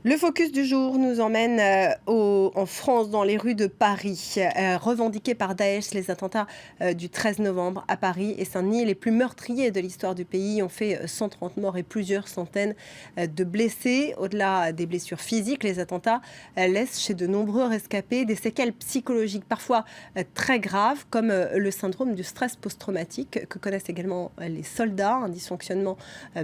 Le focus du jour nous emmène en France, dans les rues de Paris. Revendiqués par Daesh, les attentats du 13 novembre à Paris et Saint-Denis, les plus meurtriers de l'histoire du pays, ont fait 130 morts et plusieurs centaines de blessés. Au-delà des blessures physiques, les attentats laissent chez de nombreux rescapés des séquelles psychologiques parfois très graves, comme le syndrome du stress post-traumatique que connaissent également les soldats, un dysfonctionnement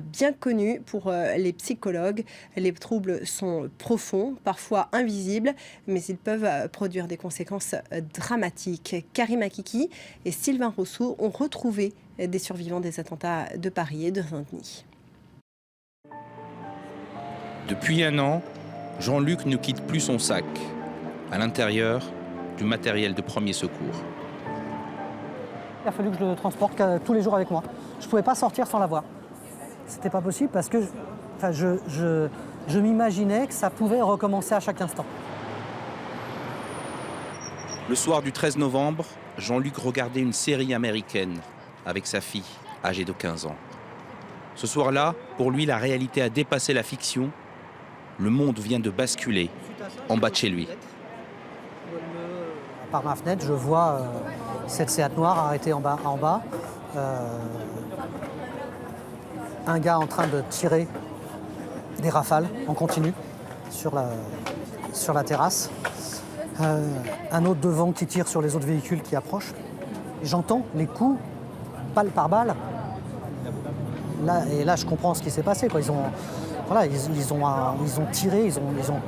bien connu pour les psychologues. Les troubles sont profonds, parfois invisibles, mais ils peuvent produire des conséquences dramatiques. Karim Akiki et Sylvain Rousseau ont retrouvé des survivants des attentats de Paris et de Saint-Denis. Depuis un an, Jean-Luc ne quitte plus son sac. À l'intérieur, du matériel de premier secours. Il a fallu que je le transporte tous les jours avec moi. Je ne pouvais pas sortir sans l'avoir. C'était pas possible parce que je m'imaginais que ça pouvait recommencer à chaque instant. Le soir du 13 novembre, Jean-Luc regardait une série américaine avec sa fille, âgée de 15 ans. Ce soir-là, pour lui, la réalité a dépassé la fiction. Le monde vient de basculer en bas de chez lui. Par ma fenêtre, je vois cette Seat noire arrêtée en bas. Un gars en train de tirer des rafales en continu sur la terrasse. Un autre devant qui tire sur les autres véhicules qui approchent. J'entends les coups, balle par balle. Là, je comprends ce qui s'est passé, quoi. Ils ont tiré, ils ont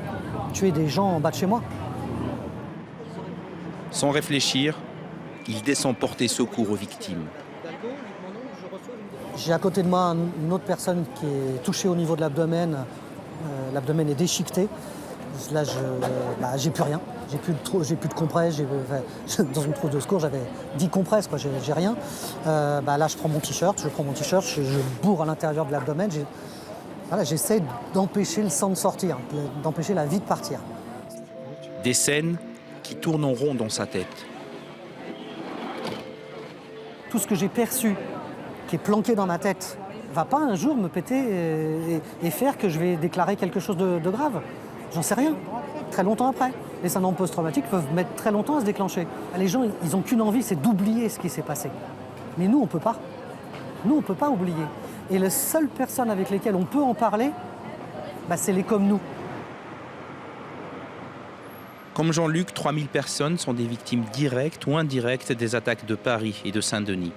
tué des gens en bas de chez moi. Sans réfléchir, il descend porter secours aux victimes. J'ai à côté de moi une autre personne qui est touchée au niveau de l'abdomen. L'abdomen est déchiqueté. Là, j'ai plus rien. J'ai plus de compresse. Dans une trousse de secours, j'avais 10 compresses, quoi. J'ai rien. Là, je prends mon t-shirt. Je bourre à l'intérieur de l'abdomen. J'essaie d'empêcher le sang de sortir, d'empêcher la vie de partir. Des scènes qui tournent en rond dans sa tête. Tout ce que j'ai perçu, qui est planqué dans ma tête, va pas un jour me péter et faire que je vais déclarer quelque chose de grave. J'en sais rien. Très longtemps après. Les syndromes post-traumatiques peuvent mettre très longtemps à se déclencher. Les gens, ils n'ont qu'une envie, c'est d'oublier ce qui s'est passé. Mais nous, on peut pas. Nous, on peut pas oublier. Et les seules personnes avec lesquelles on peut en parler, c'est les comme nous. Comme Jean-Luc, 3000 personnes sont des victimes directes ou indirectes des attaques de Paris et de Saint-Denis.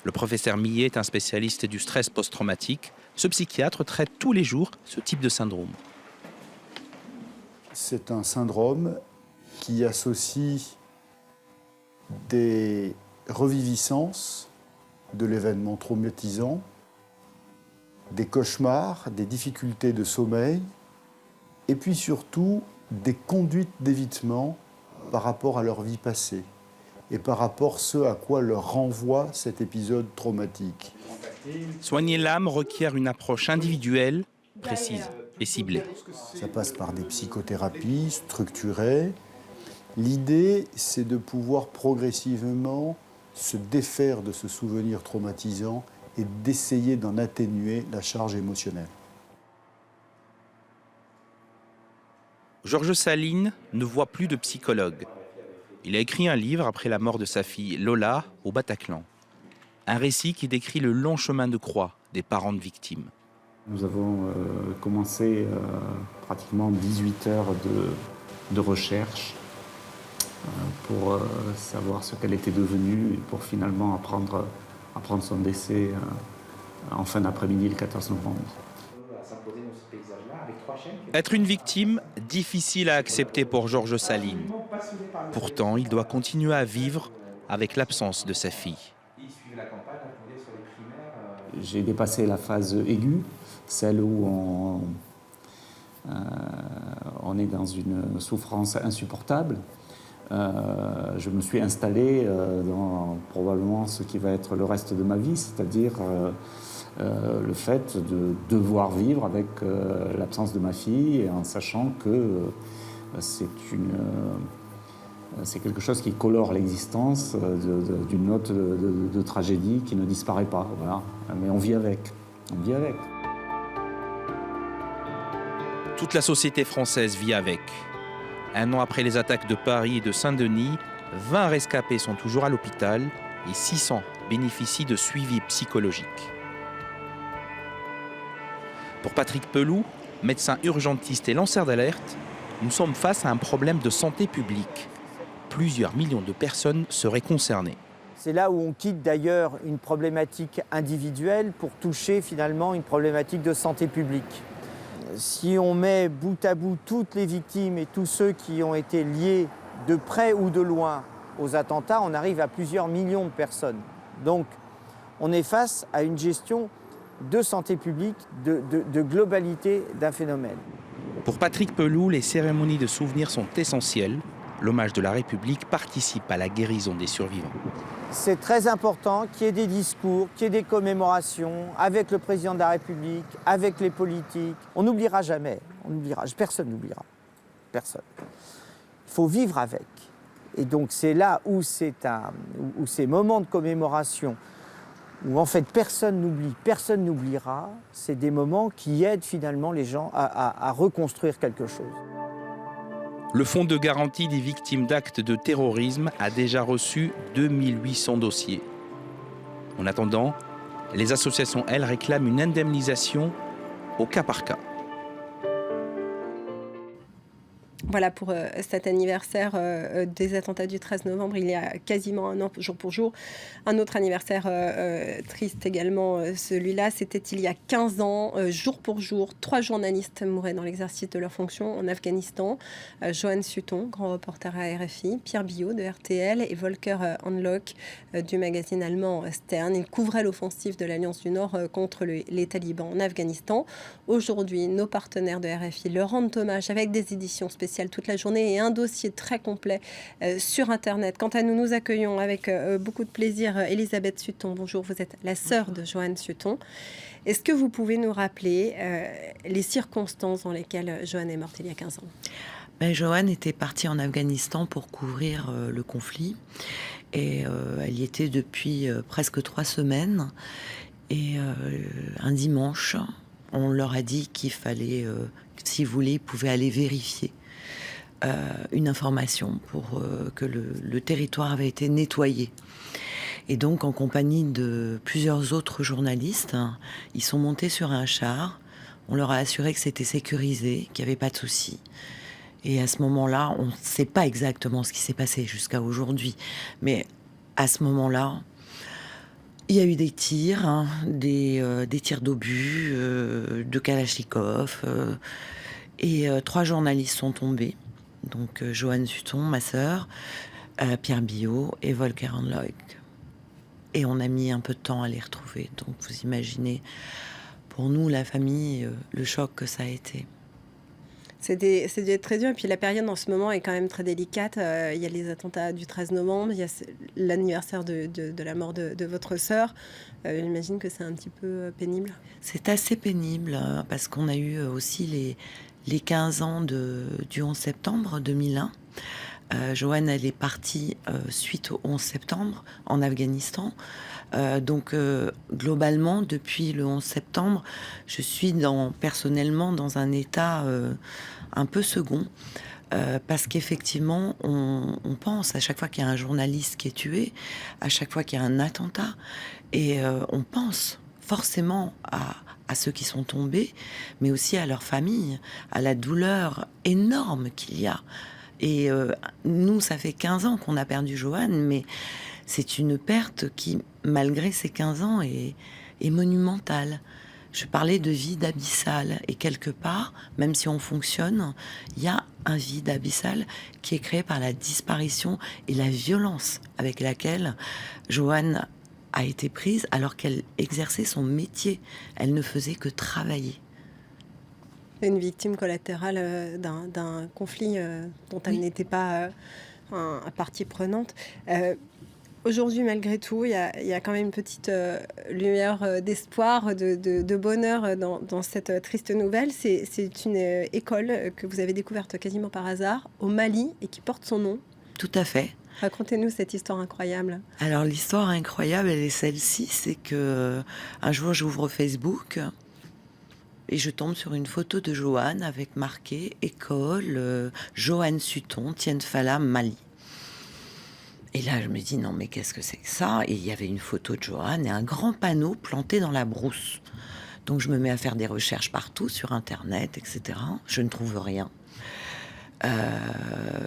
Le professeur Millet est un spécialiste du stress post-traumatique. Ce psychiatre traite tous les jours ce type de syndrome. C'est un syndrome qui associe des reviviscences de l'événement traumatisant, des cauchemars, des difficultés de sommeil, et puis surtout des conduites d'évitement par rapport à leur vie passée et par rapport à ce à quoi leur renvoie cet épisode traumatique. Soigner l'âme requiert une approche individuelle, précise et ciblée. Ça passe par des psychothérapies structurées. L'idée, c'est de pouvoir progressivement se défaire de ce souvenir traumatisant et d'essayer d'en atténuer la charge émotionnelle. Georges Saline ne voit plus de psychologue. Il a écrit un livre après la mort de sa fille Lola au Bataclan. Un récit qui décrit le long chemin de croix des parents de victimes. Nous avons commencé pratiquement 18 heures de recherche pour savoir ce qu'elle était devenue et pour finalement apprendre son décès en fin d'après-midi le 14 novembre. Être une victime, difficile à accepter pour Georges Saline. Pourtant, il doit continuer à vivre avec l'absence de sa fille. J'ai dépassé la phase aiguë, celle où on est dans une souffrance insupportable. Je me suis installé dans probablement ce qui va être le reste de ma vie, c'est-à-dire le fait de devoir vivre avec l'absence de ma fille et en sachant que c'est quelque chose qui colore l'existence d'une note de tragédie qui ne disparaît pas. Voilà. Mais on vit avec. On vit avec. Toute la société française vit avec. Un an après les attaques de Paris et de Saint-Denis, 20 rescapés sont toujours à l'hôpital et 600 bénéficient de suivi psychologique. Pour Patrick Pelloux, médecin urgentiste et lanceur d'alerte, nous sommes face à un problème de santé publique. Plusieurs millions de personnes seraient concernées. C'est là où on quitte d'ailleurs une problématique individuelle pour toucher finalement une problématique de santé publique. Si on met bout à bout toutes les victimes et tous ceux qui ont été liés de près ou de loin aux attentats, on arrive à plusieurs millions de personnes. Donc on est face à une gestion de santé publique, de globalité d'un phénomène. Pour Patrick Pelloux, les cérémonies de souvenirs sont essentielles. L'hommage de la République participe à la guérison des survivants. C'est très important qu'il y ait des discours, qu'il y ait des commémorations avec le président de la République, avec les politiques. On n'oubliera jamais, personne n'oubliera, personne. Il faut vivre avec. Et donc c'est là où ces moments de commémoration, où en fait personne n'oublie, personne n'oubliera, c'est des moments qui aident finalement les gens à reconstruire quelque chose. Le Fonds de garantie des victimes d'actes de terrorisme a déjà reçu 2800 dossiers. En attendant, les associations, elles, réclament une indemnisation au cas par cas. Voilà pour cet anniversaire des attentats du 13 novembre. Il y a quasiment un an, jour pour jour. Un autre anniversaire triste également, celui-là, c'était il y a 15 ans, jour pour jour. 3 journalistes mouraient dans l'exercice de leurs fonctions en Afghanistan. Johan Sutton, grand reporter à RFI, Pierre Billot de RTL et Volker Handlock du magazine allemand Stern. Ils couvraient l'offensive de l'Alliance du Nord contre les talibans en Afghanistan. Aujourd'hui, nos partenaires de RFI leur rendent hommage avec des éditions spéciales toute la journée et un dossier très complet sur Internet. Quant à nous, nous accueillons avec beaucoup de plaisir Elisabeth Sutton. Bonjour, vous êtes la sœur de Johan Sutton. Est-ce que vous pouvez nous rappeler les circonstances dans lesquelles Johan est morte il y a 15 ans ? Johan était partie en Afghanistan pour couvrir le conflit et elle y était depuis presque 3 semaines. Et un dimanche, on leur a dit qu'il fallait, s'ils voulaient, ils pouvaient aller vérifier une information pour que le territoire avait été nettoyé. Et donc, en compagnie de plusieurs autres journalistes, ils sont montés sur un char. On leur a assuré que c'était sécurisé, qu'il n'y avait pas de souci. Et à ce moment-là, on ne sait pas exactement ce qui s'est passé jusqu'à aujourd'hui. Mais à ce moment-là, il y a eu des tirs, des tirs d'obus, de Kalachnikov. Et 3 journalistes sont tombés. Donc Johan Sutton, ma sœur, Pierre Billot et Volker Handlock. Et on a mis un peu de temps à les retrouver. Donc vous imaginez, pour nous, la famille, le choc que ça a été. C'est dû être très dur. Et puis la période en ce moment est quand même très délicate. Il y a les attentats du 13 novembre, il y a l'anniversaire de la mort de votre sœur. J'imagine que c'est un petit peu pénible. C'est assez pénible parce qu'on a eu aussi les 15 ans du 11 septembre 2001. Johan, elle est partie suite au 11 septembre en Afghanistan. Donc, globalement, depuis le 11 septembre, je suis personnellement dans un état un peu second. Parce qu'effectivement, on pense à chaque fois qu'il y a un journaliste qui est tué, à chaque fois qu'il y a un attentat, et on pense forcément à ceux qui sont tombés, mais aussi à leurs familles, à la douleur énorme qu'il y a. Et nous, ça fait 15 ans qu'on a perdu Johan, mais c'est une perte qui, malgré ces 15 ans, est monumentale. Je parlais de vide abyssal, et quelque part, même si on fonctionne, il y a un vide abyssal qui est créé par la disparition et la violence avec laquelle Johan a été prise alors qu'elle exerçait son métier. Elle ne faisait que travailler. Une victime collatérale d'un conflit dont elle n'était pas partie prenante. Aujourd'hui, malgré tout, il y a quand même une petite lueur d'espoir, de bonheur dans cette triste nouvelle. C'est une école que vous avez découverte quasiment par hasard au Mali et qui porte son nom. Tout à fait. Racontez-nous cette histoire incroyable. Alors, l'histoire incroyable, elle est celle-ci, c'est que un jour, j'ouvre Facebook et je tombe sur une photo de Joanne avec marqué école Joanne Sutton, Tienne Fala, Mali. Et là, je me dis, non, mais qu'est-ce que c'est que ça? Et il y avait une photo de Joanne et un grand panneau planté dans la brousse. Donc, je me mets à faire des recherches partout, sur Internet, etc. Je ne trouve rien.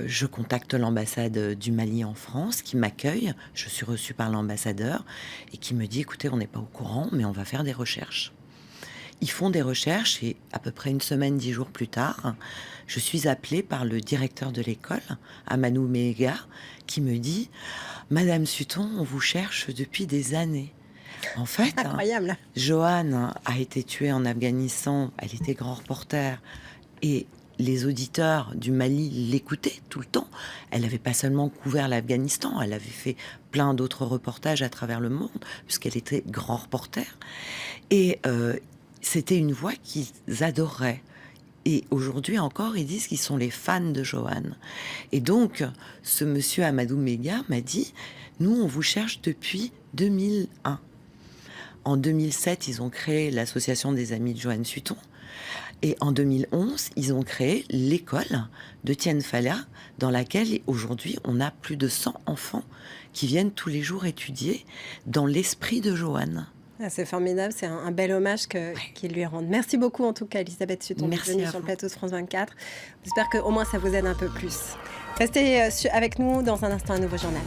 Je contacte l'ambassade du Mali en France, qui m'accueille. Je suis reçue par l'ambassadeur et qui me dit, écoutez, on n'est pas au courant, mais on va faire des recherches. Ils font des recherches et à peu près une semaine, 10 jours plus tard, je suis appelée par le directeur de l'école, Amanou Mega, qui me dit « Madame Sutton, on vous cherche depuis des années. » En fait, Incroyable. Joanne a été tuée en Afghanistan, elle était grand reporter et les auditeurs du Mali l'écoutaient tout le temps. Elle n'avait pas seulement couvert l'Afghanistan, elle avait fait plein d'autres reportages à travers le monde, puisqu'elle était grand reporter. Et c'était une voix qu'ils adoraient. Et aujourd'hui encore, ils disent qu'ils sont les fans de Joanne. Et donc, ce monsieur Amadou Mega m'a dit, nous, on vous cherche depuis 2001. En 2007, ils ont créé l'association des amis de Joanne Sutton. Et en 2011, ils ont créé l'école de Tienne Fala, dans laquelle aujourd'hui, on a plus de 100 enfants qui viennent tous les jours étudier dans l'esprit de Joanne. Ah, c'est formidable, c'est un bel hommage qu'ils lui rendent. Merci beaucoup en tout cas, Elisabeth Sutton, d'être venue sur le plateau de France 24. J'espère qu'au moins ça vous aide un peu plus. Restez avec nous, dans un instant, un nouveau journal.